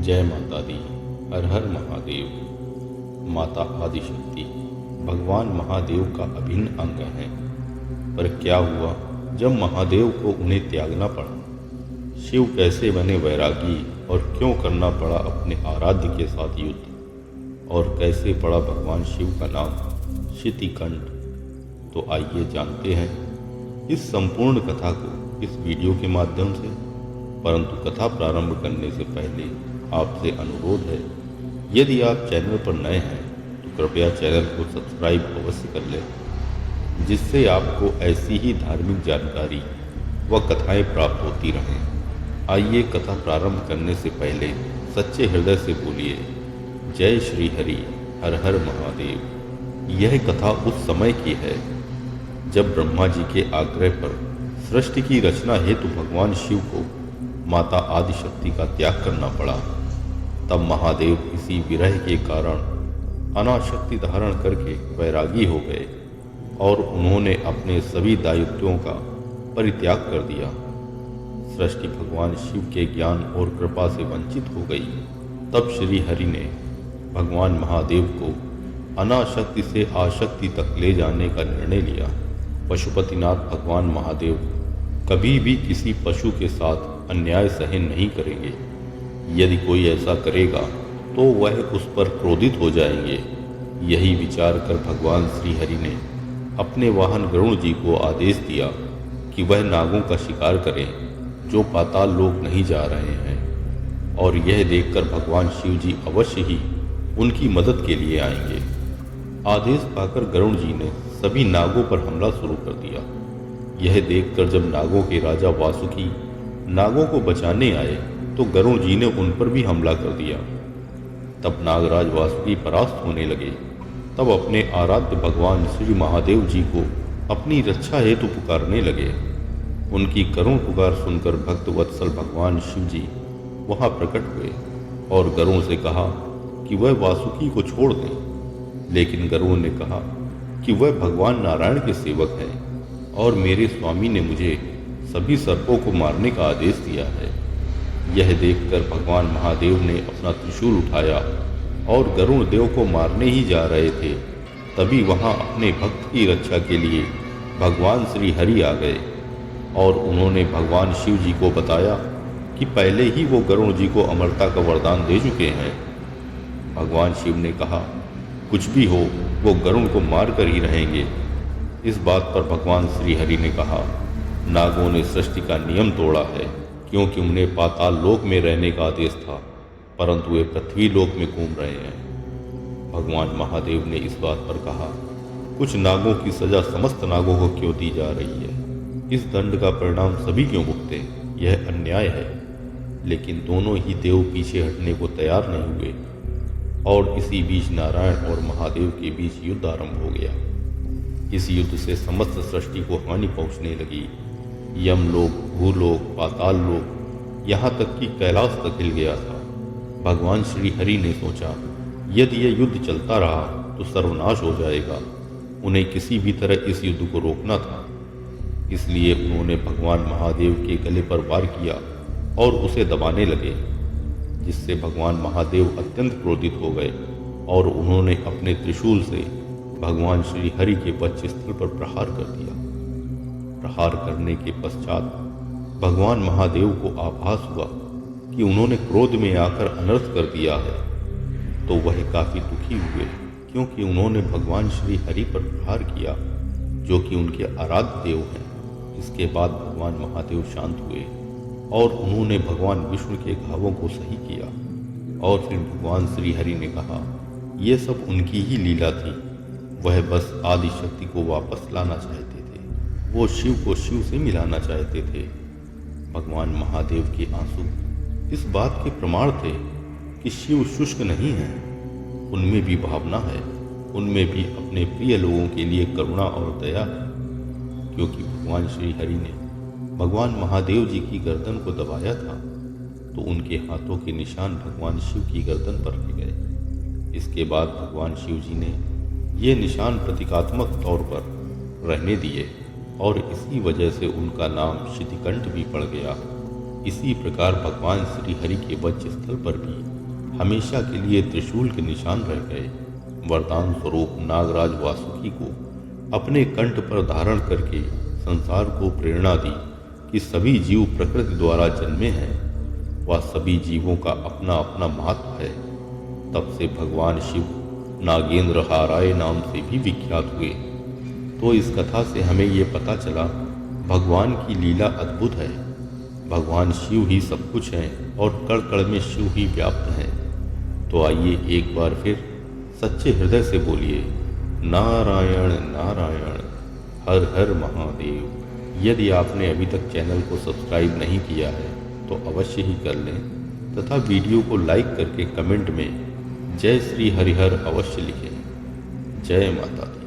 जय माता दी। हर हर महादेव। माता आदिशक्ति भगवान महादेव का अभिन्न अंग है। पर क्या हुआ जब महादेव को उन्हें त्यागना पड़ा? शिव कैसे बने वैरागी और क्यों करना पड़ा अपने आराध्य के साथ युद्ध? और कैसे पड़ा भगवान शिव का नाम शितिकंठ? तो आइए जानते हैं इस संपूर्ण कथा को इस वीडियो के माध्यम से। परंतु कथा प्रारंभ करने से पहले आपसे अनुरोध है, यदि आप चैनल पर नए हैं तो कृपया चैनल को सब्सक्राइब अवश्य कर लें, जिससे आपको ऐसी ही धार्मिक जानकारी व कथाएं प्राप्त होती रहें। आइए कथा प्रारंभ करने से पहले सच्चे हृदय से बोलिए जय श्री हरि, हर हर महादेव। यह कथा उस समय की है जब ब्रह्मा जी के आग्रह पर सृष्टि की रचना हेतु भगवान शिव को माता आदिशक्ति का त्याग करना पड़ा। तब महादेव इसी विरह के कारण अनाशक्ति धारण करके वैरागी हो गए और उन्होंने अपने सभी दायित्वों का परित्याग कर दिया। सृष्टि भगवान शिव के ज्ञान और कृपा से वंचित हो गई। तब श्री हरि ने भगवान महादेव को अनाशक्ति से आशक्ति तक ले जाने का निर्णय लिया। पशुपतिनाथ भगवान महादेव कभी भी किसी पशु के साथ अन्याय सहन नहीं करेंगे। यदि कोई ऐसा करेगा तो वह उस पर क्रोधित हो जाएंगे। यही विचार कर भगवान श्री हरि ने अपने वाहन गरुड़ जी को आदेश दिया कि वह नागों का शिकार करें जो पाताल लोक नहीं जा रहे हैं, और यह देखकर भगवान शिव जी अवश्य ही उनकी मदद के लिए आएंगे। आदेश पाकर गरुड़ जी ने सभी नागों पर हमला शुरू कर दिया। यह देखकर जब नागों के राजा वासुकी नागों को बचाने आए तो गरुड़ जी ने उन पर भी हमला कर दिया। तब नागराज वासुकी परास्त होने लगे। तब अपने आराध्य भगवान श्री महादेव जी को अपनी रक्षा हेतु पुकारने लगे। उनकी करुण पुकार सुनकर भक्त वत्सल भगवान शिव जी वहां प्रकट हुए और गरुड़ से कहा कि वह वासुकी को छोड़ दें। लेकिन गरुड़ ने कहा कि वह भगवान नारायण के सेवक हैं और मेरे स्वामी ने मुझे सभी सर्पों को मारने का आदेश दिया है। यह देखकर भगवान महादेव ने अपना त्रिशूल उठाया और गरुड़ देव को मारने ही जा रहे थे। तभी वहां अपने भक्त की रक्षा के लिए भगवान श्री हरि आ गए और उन्होंने भगवान शिव जी को बताया कि पहले ही वो गरुड़ जी को अमरता का वरदान दे चुके हैं। भगवान शिव ने कहा, कुछ भी हो वो गरुड़ को मार कर ही रहेंगे। इस बात पर भगवान श्री हरि ने कहा, नागों ने सृष्टि का नियम तोड़ा है, क्योंकि उन्हें पाताल लोक में रहने का आदेश था, परंतु वे पृथ्वी लोक में घूम रहे हैं। भगवान महादेव ने इस बात पर कहा, कुछ नागों की सजा समस्त नागों को क्यों दी जा रही है? इस दंड का परिणाम सभी क्यों भुगते? यह अन्याय है। लेकिन दोनों ही देव पीछे हटने को तैयार नहीं हुए और इसी बीच नारायण और महादेव के बीच युद्ध आरंभ हो गया। इस युद्ध से समस्त सृष्टि को हानि पहुंचने लगी। यमलोक, भूलोक, पाताल लोक, यहाँ तक कि कैलाश तक हिल गया था। भगवान श्री हरि ने सोचा, यदि यह युद्ध चलता रहा तो सर्वनाश हो जाएगा। उन्हें किसी भी तरह इस युद्ध को रोकना था। इसलिए उन्होंने भगवान महादेव के गले पर वार किया और उसे दबाने लगे, जिससे भगवान महादेव अत्यंत क्रोधित हो गए और उन्होंने अपने त्रिशूल से भगवान श्री हरि के वक्ष स्थल पर प्रहार कर दिया। प्रहार करने के पश्चात भगवान महादेव को आभास हुआ कि उन्होंने क्रोध में आकर अनर्थ कर दिया है। तो वह काफी दुखी हुए, क्योंकि उन्होंने भगवान श्री हरि पर प्रहार किया, जो कि उनके आराध्य देव हैं। इसके बाद भगवान महादेव शांत हुए और उन्होंने भगवान विष्णु के घावों को सही किया। और फिर भगवान श्री हरि ने कहा, यह सब उनकी ही लीला थी। वह बस आदिशक्ति को वापस लाना चाहते थे। वो शिव को शिव से मिलाना चाहते थे। भगवान महादेव के आंसू इस बात के प्रमाण थे कि शिव शुष्क नहीं है, उनमें भी भावना है, उनमें भी अपने प्रिय लोगों के लिए करुणा और दया है। क्योंकि भगवान श्री हरि ने भगवान महादेव जी की गर्दन को दबाया था, तो उनके हाथों के निशान भगवान शिव की गर्दन पर रह गए। इसके बाद भगवान शिव जी ने ये निशान प्रतीकात्मक तौर पर रहने दिए और इसी वजह से उनका नाम शितिकंठ भी पड़ गया। इसी प्रकार भगवान श्री हरि के वक्ष स्थल पर भी हमेशा के लिए त्रिशूल के निशान रह गए। वरदान स्वरूप नागराज वासुकी को अपने कंठ पर धारण करके संसार को प्रेरणा दी कि सभी जीव प्रकृति द्वारा जन्मे हैं, वह सभी जीवों का अपना अपना महत्व है। तब से भगवान शिव नागेंद्र हाराय नाम से भी विख्यात हुए। तो इस कथा से हमें ये पता चला भगवान की लीला अद्भुत है। भगवान शिव ही सब कुछ हैं और कण कण में शिव ही व्याप्त हैं। तो आइए एक बार फिर सच्चे हृदय से बोलिए नारायण नारायण, हर हर महादेव। यदि आपने अभी तक चैनल को सब्सक्राइब नहीं किया है तो अवश्य ही कर लें तथा वीडियो को लाइक करके कमेंट में जय श्री हरिहर अवश्य लिखें। जय माता दी।